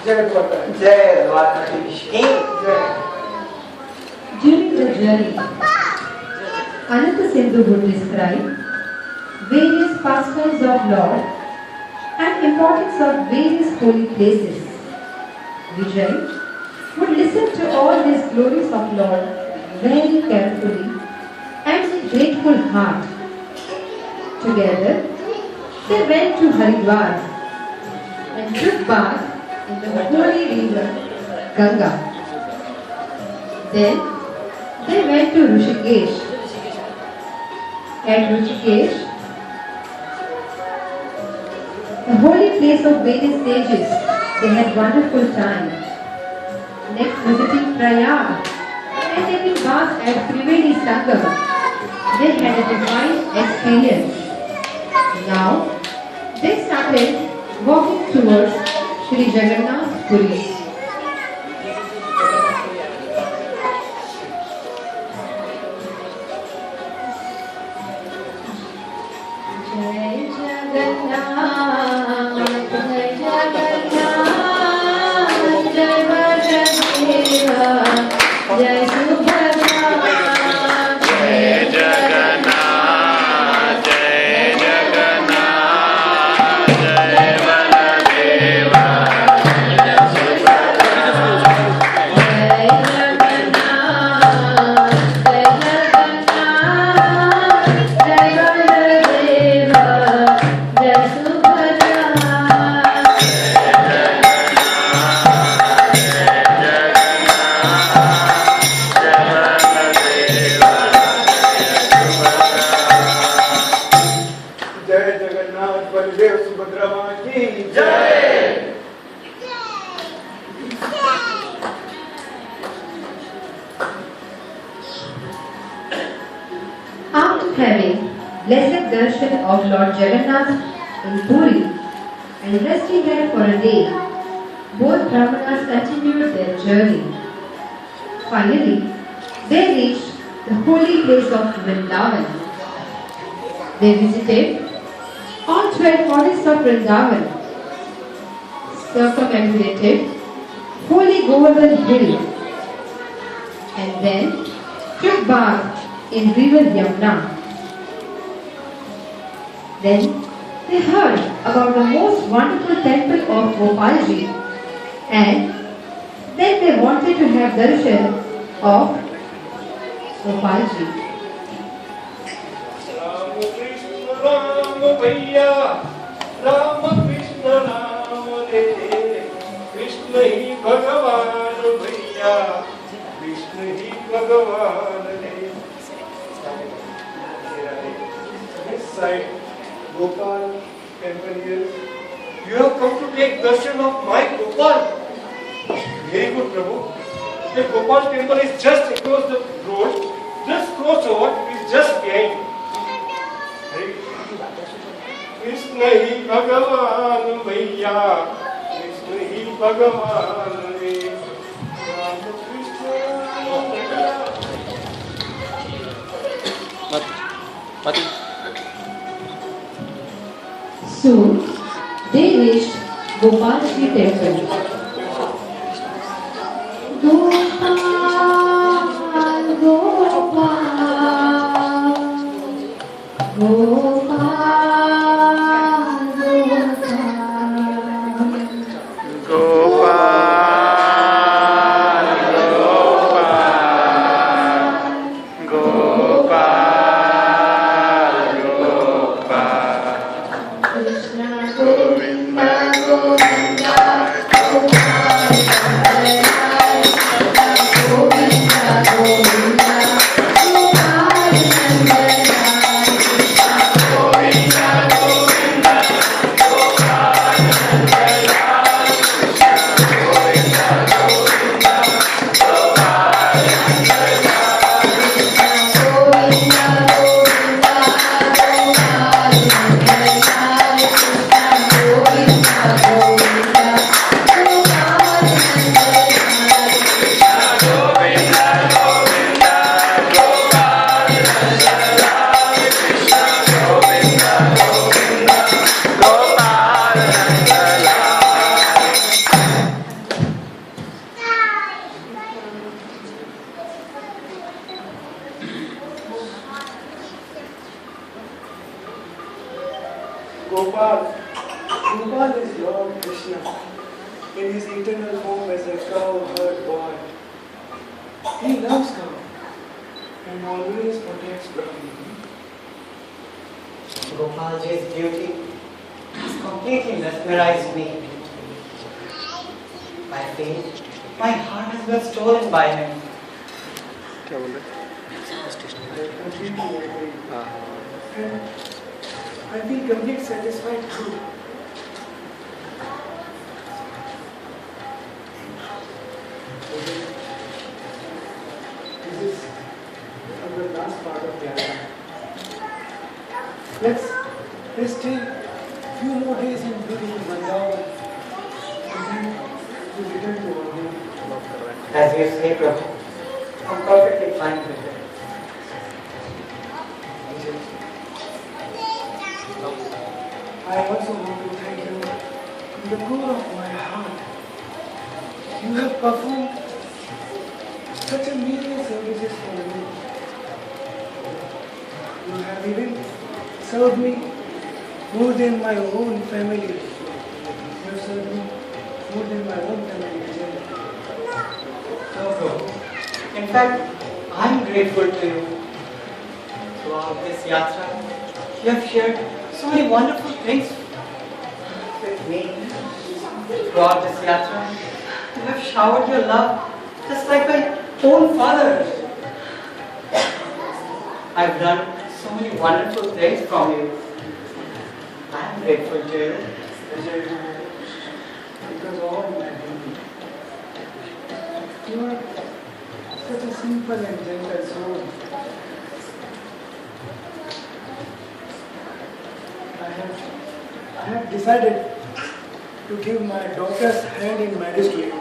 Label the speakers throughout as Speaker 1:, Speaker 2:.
Speaker 1: जय द्वारकाधीश की जय।
Speaker 2: During the journey, Ananta Sindhu would describe various pastimes of Lord and importance of various holy places. Vijay would listen to all these glories of Lord very carefully and with grateful heart. Together, they went to Haridwar and took bath in the holy river Ganga. Then they went to Rishikesh. At Rishikesh, the holy place of various sages, they had wonderful time. Next, visiting Prayag and taking bath at Trivedi Sangam, they had a divine experience. Now, they started walking towards Sri Jagannath Puri. Jai Jagannath, Jai Jagannath, Jai Vasudeva, Jai Subhadra,
Speaker 3: Jai Jagannath, Jai Jagannath, Jai Baladeva, Jai Subhadra.
Speaker 2: Jai Jagannath, Jai Jagannath, Jai Baladeva, Jai Subhadra.
Speaker 1: जय जगन्नाथ बलदेव सुभद्रा माँ की जय।
Speaker 2: After having blessed darshan of Lord Jagannath in Puri and resting there for a day, both brahmanas continued their journey. Finally, they reached the holy place of Vrindavan. They visited all 12 forests of Vrindavan, circumambulated holy Govardhan hill, and then took bath in river Yamuna. Then they heard about the most wonderful temple of Gopalji, and then they wanted to have darshan of Gopalji.
Speaker 1: Ram Krishna Ram भैया, राम कृष्ण राम रे, कृष्ण ही भगवान भैया, कृष्ण ही भगवान रे। This side, Gopal temple here. You have come to take darshan of my Gopal. Very good, Prabhu. The Gopal temple is just across the road. This crossover is just behind. Krishna ही भगवान भैया, कृष्ण ही भगवान रे, राम कृष्ण राम भैया।
Speaker 2: Soon they reached Gopalji temple. Gopal, Gopal, Gopal,
Speaker 3: Gopal, Gopal, Gopal, Gopal.
Speaker 2: Krishna Govinda, Govinda, Govinda, Govinda,
Speaker 1: Gopal is Lord Krishna in his eternal home as a cowherd boy. He loves cow and always protects Brahma.
Speaker 4: Gopalji's beauty has completely mesmerized me. I feel my heart has been stolen by him.
Speaker 1: I completely agree. And I feel completely satisfied too. This is the last part of the album. Let's stay a few more days in beautiful Vrindavan and then we return to our home.
Speaker 4: As you say, Prabhu, I'm perfectly fine with it.
Speaker 1: I also want to thank you from the core of my heart. You have performed such amazing services for me. You have even served me more than my own family. You have served me more than my own family.
Speaker 4: No, Prabhu. In fact, I'm grateful to you. Throughout this yatra, you have shared so many wonderful things with me. Throughout this yatra, you have showered your love just like my own father. I've done so many wonderful things from you. I'm grateful to you.
Speaker 1: Because all my duty. You are such a simple and gentle soul. I have decided to give my daughter's hand in marriage to you.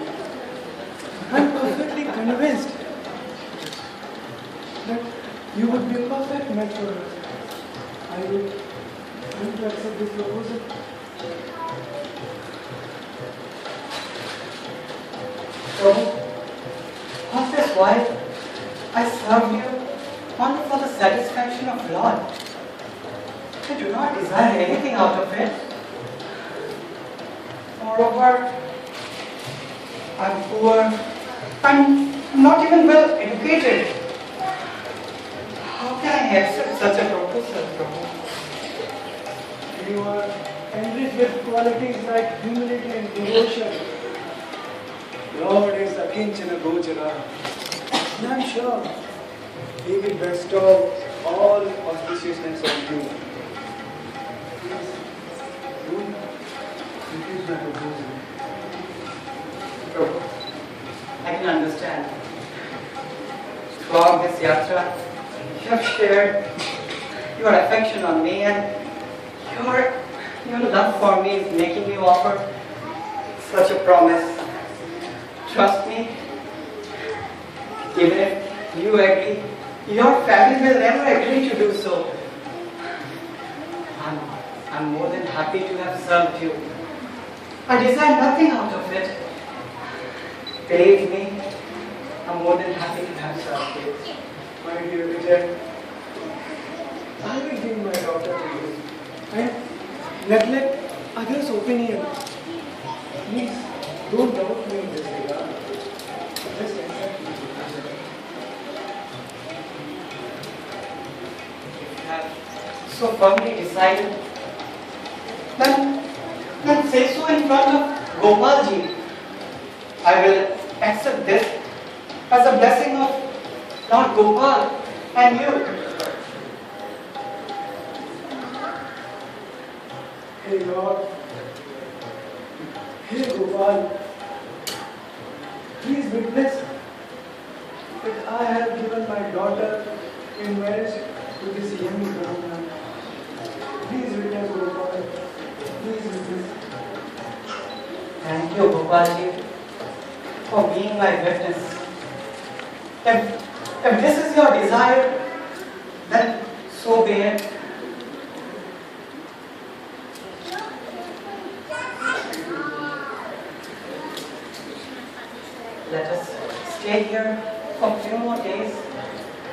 Speaker 1: I'm perfectly convinced that you would be a perfect match for her. I will to accept this proposal.
Speaker 4: So, of this wife, I serve you only for the satisfaction of Lord. I do not desire anything out of it. Moreover, I'm poor. I'm not even well educated. How can I accept such a proposal, Prabhu?
Speaker 1: You are enriched with qualities like humility and devotion. Lord is Akinchana Gochara. And I'm sure He will bestow all auspiciousness on you. Please, don't refuse my proposal.
Speaker 4: Prabhu, I can understand. Throughout this yatra, you have shared your affection on me, and your love for me is making you offer such a promise. Trust me, even if you agree, your family will never agree to do so. I'm more than happy to have served you. I desire nothing out of it. Believe me, I'm more than happy to have served you.
Speaker 1: My dear Vijay, I will give my daughter to you. And neglect others' opinion. Please, don't doubt me in this regard. Just accept me.
Speaker 4: If you have so firmly decided, then say so in front of Gopalji. I will accept this as a blessing of Lord Gopal and you.
Speaker 1: Hey Lord, hey Gopal, please witness that I have given my daughter in marriage to this young Brahman. Please witness Gopal, please witness.
Speaker 4: Thank you, Gopalji, for being my witness. If this is your desire, then so be it. Let us stay here for a few more days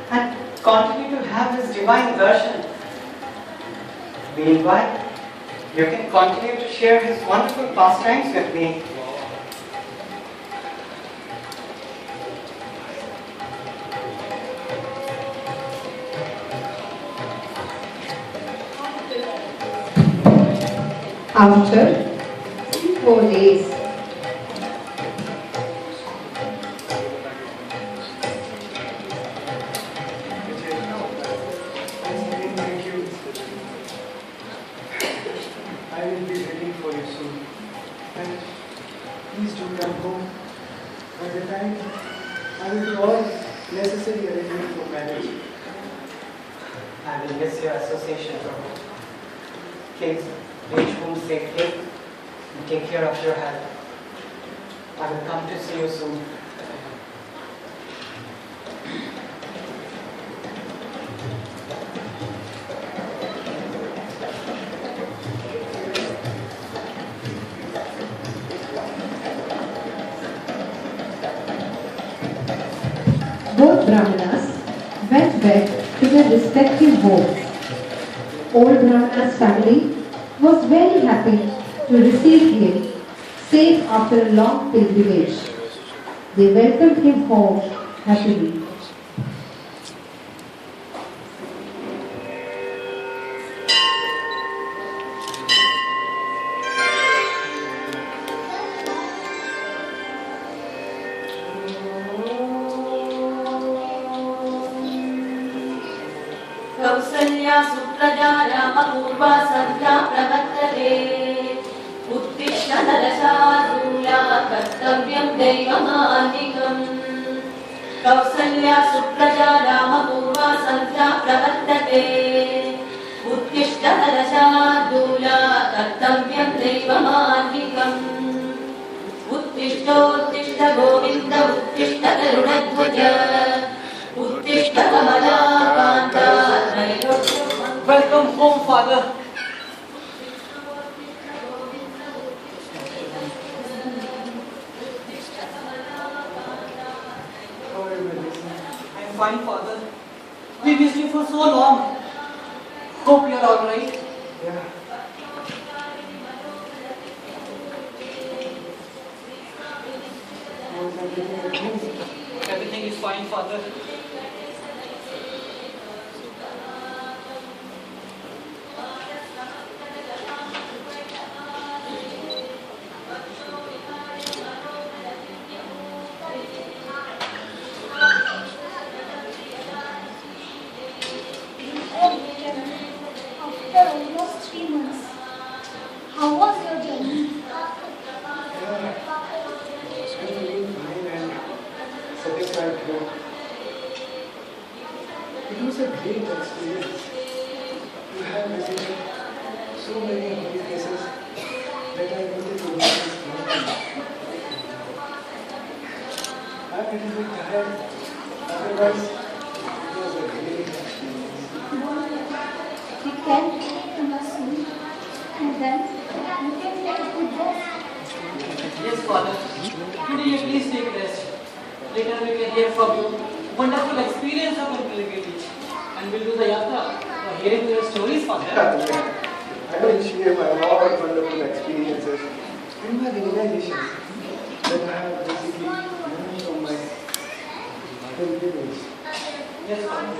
Speaker 4: and continue to have this divine darshan. Meanwhile, you can continue to share his wonderful pastimes with me.
Speaker 2: After 4 days,
Speaker 1: Thank you. I will be waiting for you soon. And please do come home. By the time I will do all necessary arrangements for marriage.
Speaker 4: I will miss your association, Prabhu. Please reach home safely and take care of your health. I will come to see you soon.
Speaker 2: both Brahmanas went back to their respective homes. Old Brahmana's family was very happy to receive him safe after a long pilgrimage. They welcomed him home happily.
Speaker 5: Kausalya Supraja रामपूर्वा सन्ध्या प्रवर्तते उत्तिष्ठ नरशार्दूला कर्तव्यं दैवमान्निकम् कौसल्या सुप्रजा रामपूर्वा सन्ध्या प्रवर्तते उत्तिष्ठ नरशार्दूला कर्तव्यं दैवमान्निकम् उत्तिष्ठोत्तिष्ठ गोविन्द उत्तिष्ठ गरुडध्वज उत्तिष्ठ कमलाकान्ता
Speaker 4: Welcome home, Father.
Speaker 1: How are you, Melissa?
Speaker 4: I am fine, Father. We missed you for so long. Hope you are all right.
Speaker 1: Yeah. How's everything at home?
Speaker 4: Everything is fine, Father.
Speaker 6: After almost 3 months, how was your journey?
Speaker 1: Yeah. I'm feeling fine and satisfied here. It was a great experience. We have visited so many holy places that I wanted to visit one. I'm a little bit tired. Otherwise, it was a great experience.
Speaker 6: We can take a soon and then you can take a good rest.
Speaker 4: Yes, Father. Today you please take rest. Later we can hear from you wonderful experience of your pilgrimage. And we'll do the yatra for hearing your stories, Father.
Speaker 1: I will share my all wonderful experiences and my realizations that I have basically learned from my pilgrimage.
Speaker 4: Yes, Father.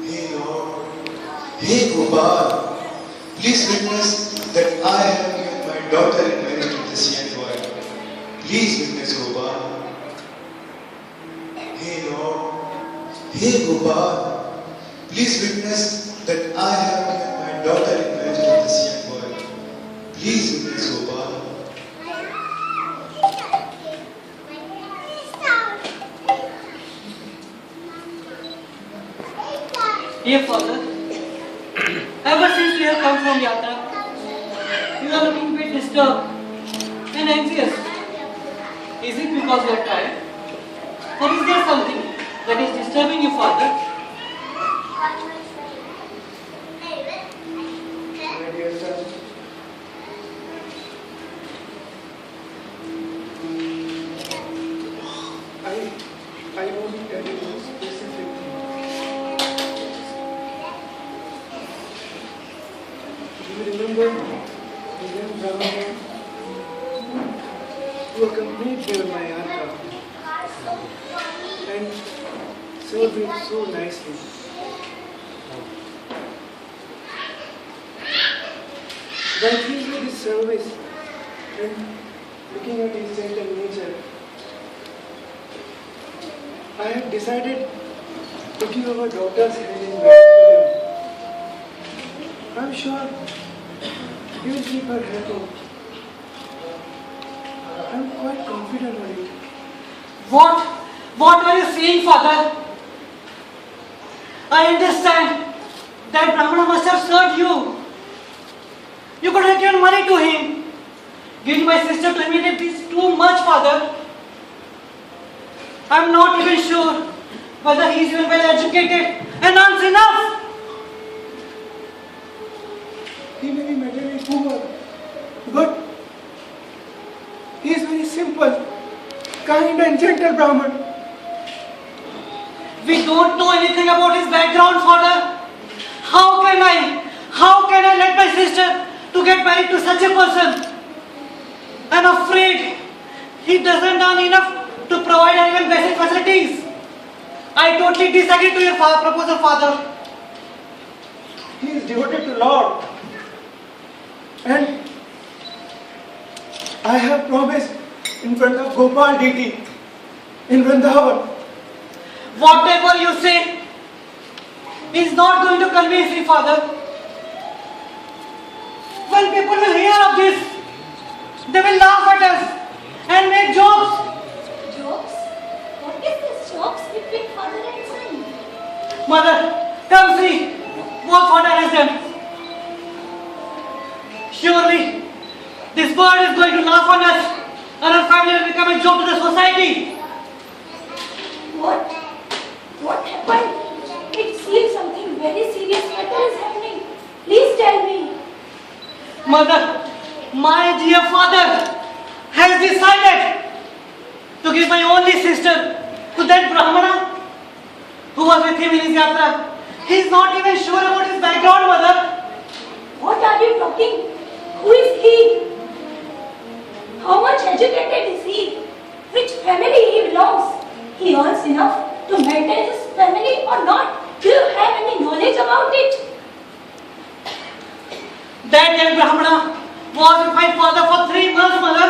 Speaker 7: Hey Lord, hey Gopal, please witness that I have given my daughter in marriage to this young boy. Please witness Gopal. Hey Lord, hey Gopal, please witness that I have given my daughter in marriage to this young boy. Please witness Gopal.
Speaker 4: Dear Father, ever since we have come from Yatra, you are looking a bit disturbed and anxious. Is it because you are tired? Or is there something that is disturbing you, Father?
Speaker 1: My dear son, Even Brahma, who accompanied Mayaka and served it so nicely. By pleased with his service and looking at his gentle nature, I have decided to give our daughter's hand in marriage to him. I'm sure he will keep her happy. I'm quite confident on it.
Speaker 4: What are you saying, Father? I understand that Brahmana must have served you. You could have given money to him. Giving my sister to immediate is too much, Father. I'm not even sure whether he is even well educated and earns enough.
Speaker 1: He may be materially poor, but he is very simple, kind and gentle Brahman.
Speaker 4: We don't know anything about his background, Father. How can I let my sister to get married to such a person? I'm afraid he doesn't earn enough to provide her even basic facilities. I totally disagree to your proposal, Father.
Speaker 1: He is devoted to Lord. And I have promised in front of Gopal deity in Vrindavan.
Speaker 4: Whatever you say is not going to convince me, Father. When people will hear of this, they will laugh at us and make jokes.
Speaker 6: Jokes? What is this jokes between father and son?
Speaker 4: Mother, come see what Father has done. Surely, this bird is going to laugh on us and our family will become a joke to the society.
Speaker 6: What happened? It seems something very serious matter is happening. Please tell me.
Speaker 4: Mother, my dear father has decided to give my only sister to that Brahmana who was with him in his yatra. He is not even sure about his background, Mother.
Speaker 6: What are you talking? Who is he? How much educated is he? Which family he belongs? He earns enough to maintain his family or not? Do you have any knowledge about it?
Speaker 4: That young Brahmana was with my father for 3 months, Mother.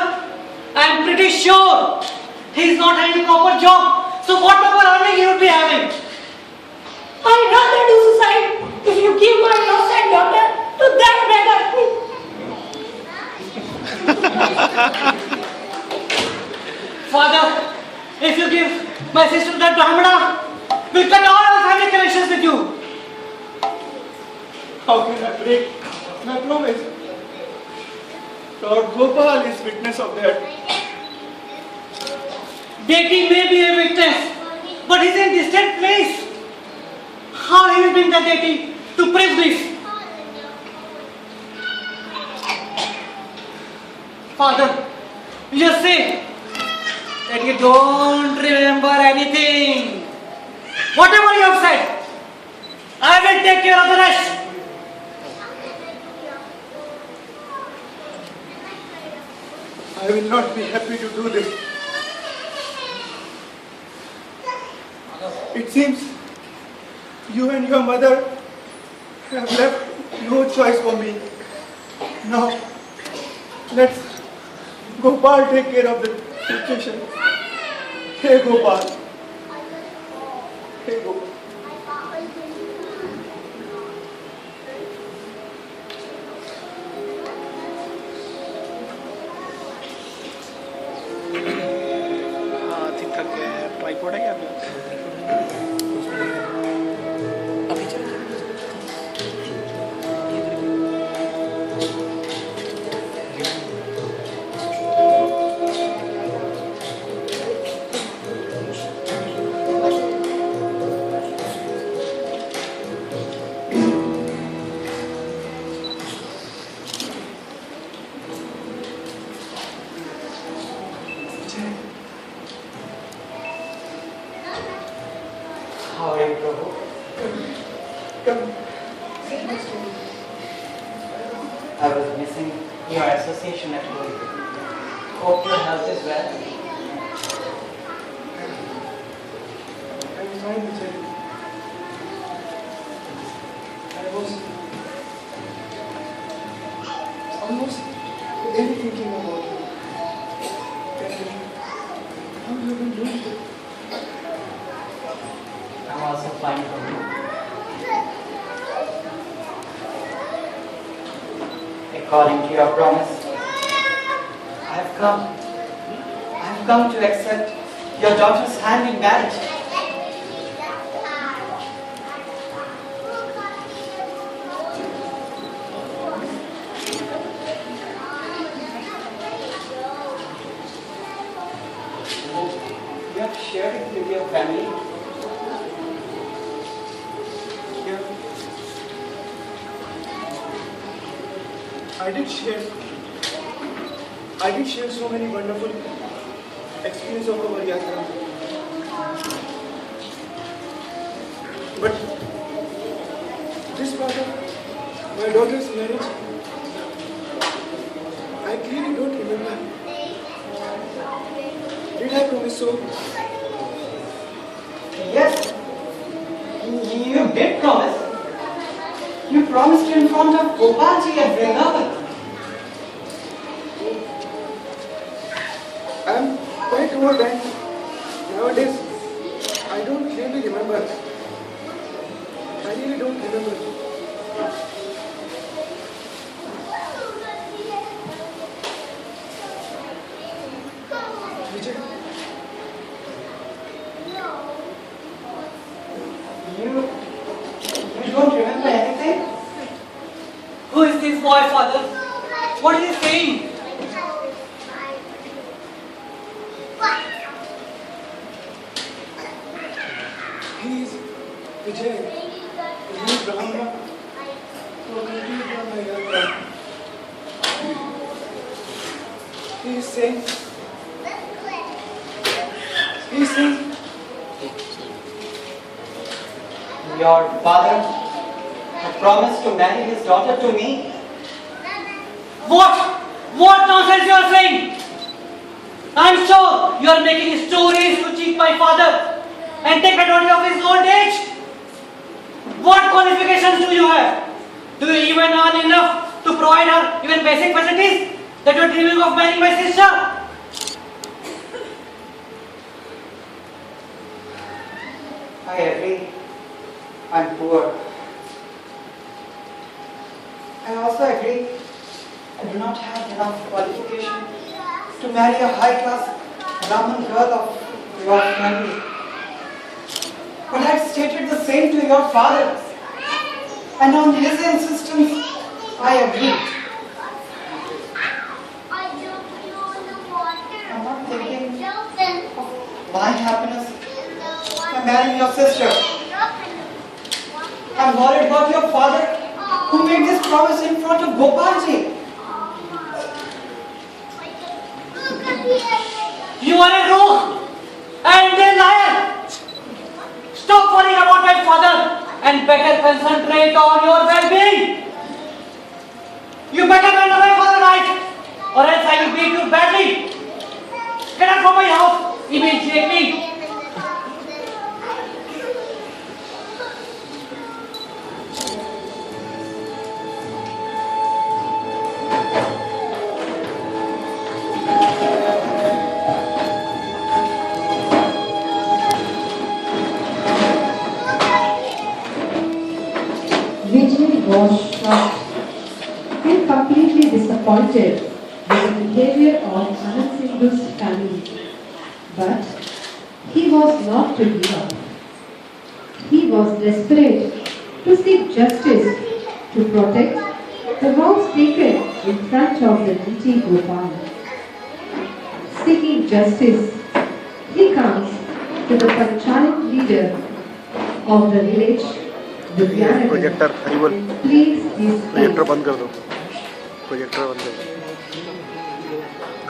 Speaker 4: I am pretty sure he is not having a proper job. So whatever earning he would be having.
Speaker 6: I'd rather do suicide if you give my innocent daughter to that beggar.
Speaker 4: Father, if you give my sister to that Brahmana, we'll cut all our family connections with you.
Speaker 1: How can I break my promise? Lord Gopal is witness of that.
Speaker 4: Deity may be a witness, but he's in distant place. How he will bring the deity to prove this? Father, you just say that you don't remember anything. Whatever you have said, I will take care of the rest.
Speaker 1: I will not be happy to do this. It seems you and your mother have left no choice for me. Now, let's Gopal take care of the situation. Hey Gopal. Hey Gopal.
Speaker 3: ठीक ठाक है tripod है क्या अभी चल
Speaker 1: How are you, Prabhu? Come. Sit next to me.
Speaker 4: I was missing your association at home. Hope your health is well.
Speaker 1: I'm fine, Vijay. I was almost daily thinking about you. How you have been doing it?
Speaker 4: I'm also fine for you. According to your promise, I've come to accept your daughter's hand in marriage. You have shared it with your family.
Speaker 1: Yeah. I did share so many wonderful experiences of our yatra. But this part of my daughter's marriage, I clearly don't remember. Did I promise so?
Speaker 4: Yes, you did promise. You promised in front of Gopalji at Vrindavan.
Speaker 1: I'm quite old and nowadays I don't clearly remember. I really don't remember. Vijay,
Speaker 4: You don't remember anything? Who is this boy, father? What is he saying?
Speaker 1: he is Vijay. He is Brahma. He is saying,
Speaker 4: Your father had promised to marry his daughter to me. What nonsense you are saying? I'm sure you are making stories to cheat my father and take advantage of his old age. What qualifications do you have? Do you even earn enough to provide her even basic facilities that you are dreaming of marrying my sister? I agree. I'm poor. I also agree I do not have enough qualification to marry a high-class Brahmin girl of your family. But I stated the same to your father, and on his insistence, I agreed. I'm not thinking of my happiness by marrying your sister. I'm worried about your father who made this promise in front of Gopalji. You are a rogue and a liar. Stop worrying about my father and better concentrate on your well-being. You better handle my father right, or else I will beat you badly. Get out from my house immediately.
Speaker 2: Vijay was shocked and completely disappointed with the behavior of Anand Sindhu's family. But he was not to give up. He was desperate to seek justice to protect the vows taken in front of the Niti Gopal. Seeking justice, he comes to the panchayat leader of the village, Vidyanagar.
Speaker 3: Projector Haribol
Speaker 2: Please be
Speaker 3: projector
Speaker 2: still.
Speaker 3: बंद कर दो projector बंद कर दो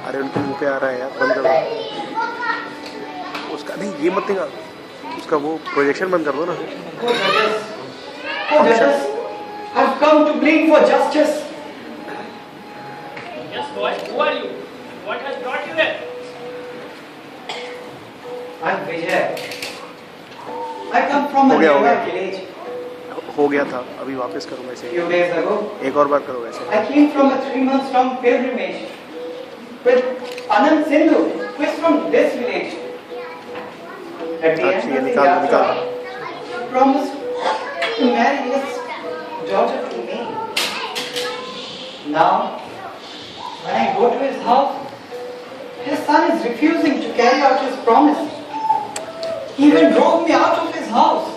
Speaker 3: अरे उनके मुंह पे आ रहा है यार बंद कर दो उसका नहीं ये मत देगा उसका वो प्रोजेक्शन बंद कर दो ना
Speaker 4: Oh judges, I've come to plead for justice.
Speaker 8: boy, who are you? What has brought you here?
Speaker 4: I'm Vijay. I come from a
Speaker 3: हो गया
Speaker 4: nearby village.
Speaker 3: हो गया था, अभी वापस करो वैसे।
Speaker 4: Few days ago,
Speaker 3: एक और बार करो वैसे।
Speaker 4: I came from a 3-month-long pilgrimage with Anand Sindhu, who is from this village. At the
Speaker 3: अच्छा,
Speaker 4: end
Speaker 3: ये
Speaker 4: of the
Speaker 3: निकाल
Speaker 4: yatra,
Speaker 3: निकाल।
Speaker 4: he promised to marry his daughter to me. Now, when I go to his house, his son is refusing to carry out his promise. He even drove me out of his house.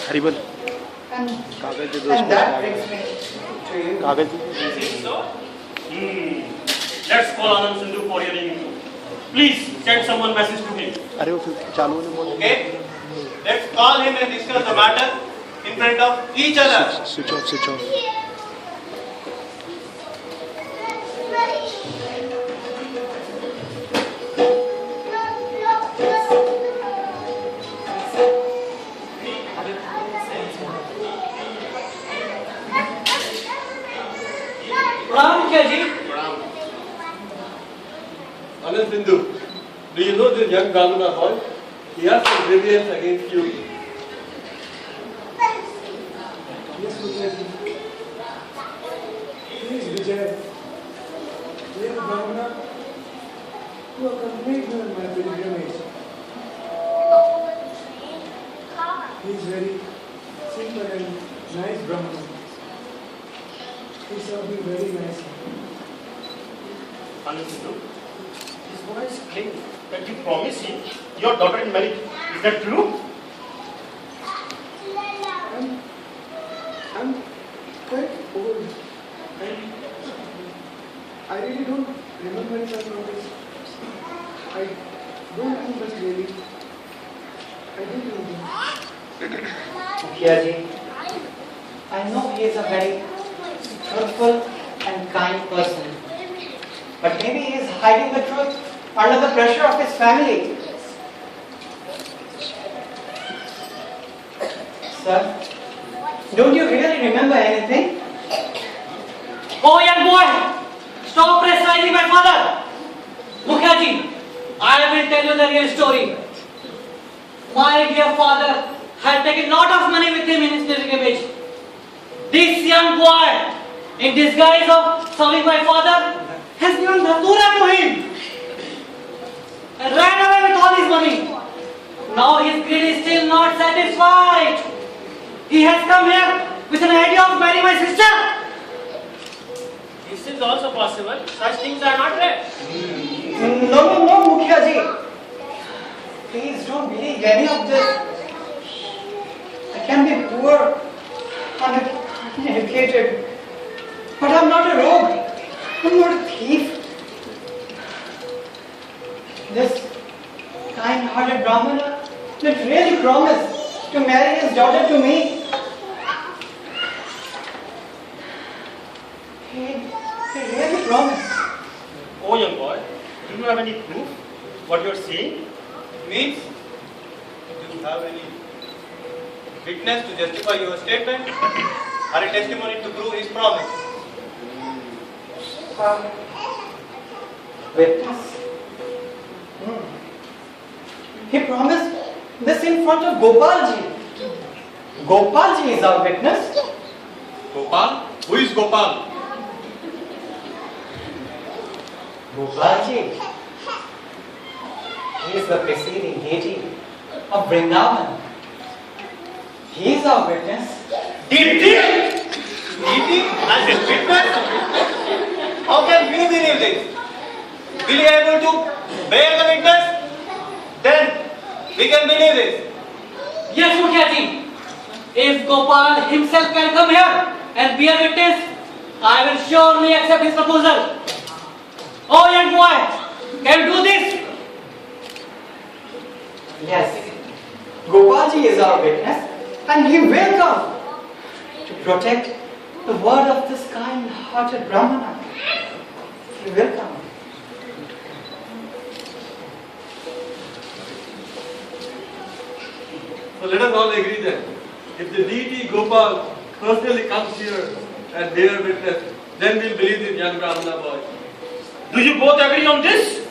Speaker 3: Horrible
Speaker 4: And,
Speaker 3: कागज दे दो
Speaker 4: and that
Speaker 3: उसको।
Speaker 4: brings me to you.
Speaker 3: कागज
Speaker 8: Is it so? Let's call Anand Sindhu for hearing you. Please send someone message to him.
Speaker 3: अरे वो फिर चालू होने बोल।
Speaker 1: Okay? Let's call him and discuss the matter in front of each other.
Speaker 3: Switch off switch off.
Speaker 4: प्रणाम मुखिया जी।
Speaker 1: Anand Sindhu, do you know this young Brahmana boy? He has some grievance against you.
Speaker 9: Yes, Vijay. Please, Vijay. Dear Brahmana, who accompanied me on my pilgrimage. He is very simple and nice Brahmana. He served me very nicely.
Speaker 8: Anand Sindhu, his voice claims that you promised him your daughter in marriage. Is that true?
Speaker 9: I'm quite old and I really don't remember myself nowadays. I don't know much really. I didn't know this.
Speaker 4: मुखिया जी, I know he is a very truthful and kind person, but maybe he is hiding the truth under the pressure of his family. Sir, don't you really remember anything?
Speaker 10: Oh, young boy, stop pressurizing my father. Mukhya ji, I will tell you the real story. My dear father had taken lot of money with him in his pilgrimage. This young boy, in disguise of serving my father, has given dhatura to him and ran away with all his money. Now his greed is still not satisfied. He has come here with an idea of marrying my sister.
Speaker 8: This is also possible. Such things are not rare.
Speaker 4: No, Mukhya ji. Please don't believe any of this. I can be poor, uneducated, but I'm not a rogue. I'm not a thief. This kind-hearted Brahmana did really promise to marry his daughter to me. He really promised.
Speaker 8: Oh, young boy, do you have any proof what you are saying?
Speaker 1: Means, do you have any witness to justify your statement or a testimony to prove his promise?
Speaker 4: Witness? He promised this in front of Gopalji. Gopalji is our witness.
Speaker 1: Gopal? Who is Gopal?
Speaker 4: Gopalji. He is the preceding deity of Vrindavan. He is our witness.
Speaker 1: Deity as a witness? How can we believe this? Will you able to bear the witness? Then we can believe this.
Speaker 10: Yes, Mukhya ji. If Gopal himself can come here and be a witness, I will surely accept his proposal. Oh, young boy, can you do this?
Speaker 4: Yes. Gopalji is our witness and he will come to protect the word of this kind-hearted Brahmana. He will come.
Speaker 1: So let us all agree then. If the deity Gopal personally comes here and bear witness, then we'll believe this young Brahmana boy.
Speaker 8: Do you both agree on this?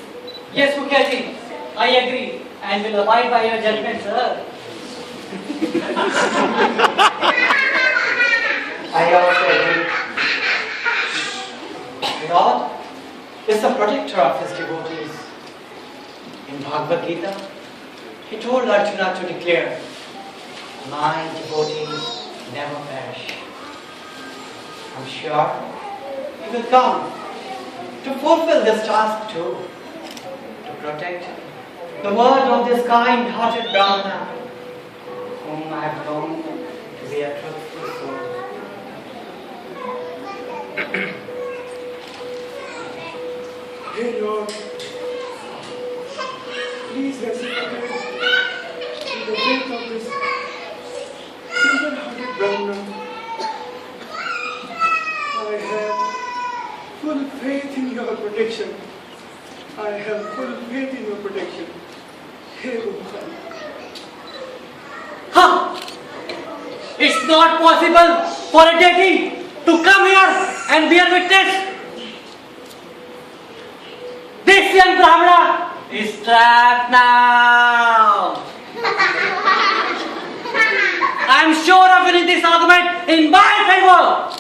Speaker 10: Yes, Mukherjee, I agree and will abide by your judgment, sir.
Speaker 4: I also agree. Lord is the protector of his devotees. In Bhagavad Gita, he told Arjuna to declare, "My devotees never perish." I'm sure he will come to fulfill this task too, to protect the word of this kind-hearted Brahmana, whom I have known to be a truthful soul.
Speaker 9: Hey Lord, please reciprocate in the faith of this simple-hearted Brahmana. I have full faith in your protection. I have full faith in your protection. Hey Gopal.
Speaker 10: Huh? It's not possible for a deity to come here and bear witness. This young Brahmana is trapped now. I'm sure of winning this argument in my favor.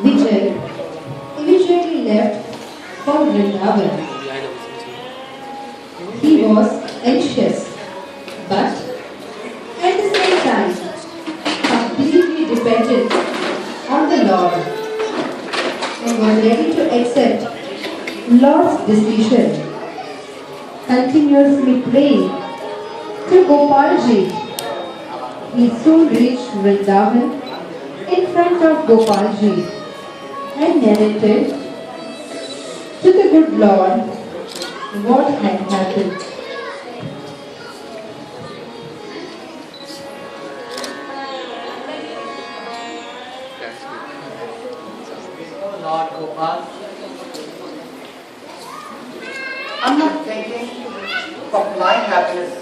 Speaker 2: Vijay immediately left for Vrindavan. He was anxious, but at the same time completely dependent on the Lord and was ready to accept Lord's decision. Continuously praying to Gopalji, he soon reached Vrindavan in front of Gopalji and narrated to the good Lord what had happened.
Speaker 4: Oh Lord Gopal, I'm not thinking of my happiness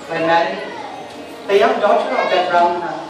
Speaker 4: by marrying the young daughter of that Brahmana.